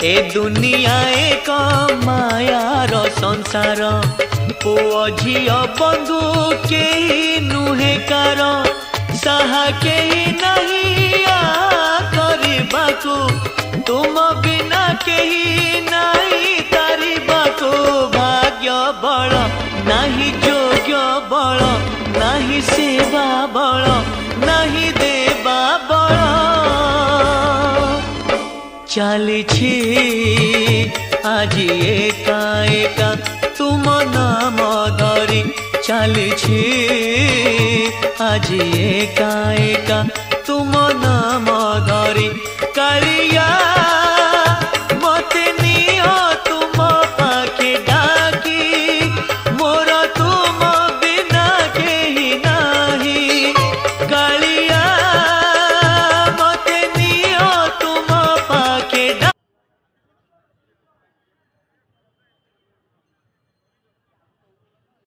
ए दुनिया एक मायार संसार पुओ झियो बंधु के नुहे कार साहा के नहीं करबाकू तुम बिना के नहीं तारिबाकू भाग्य बल नहीं योग्य बल नहीं सेवा बल नहीं देवा बल चली आज एका एका तुम नाम धरी चली आज एका एका तुम नाम धरी कालिया।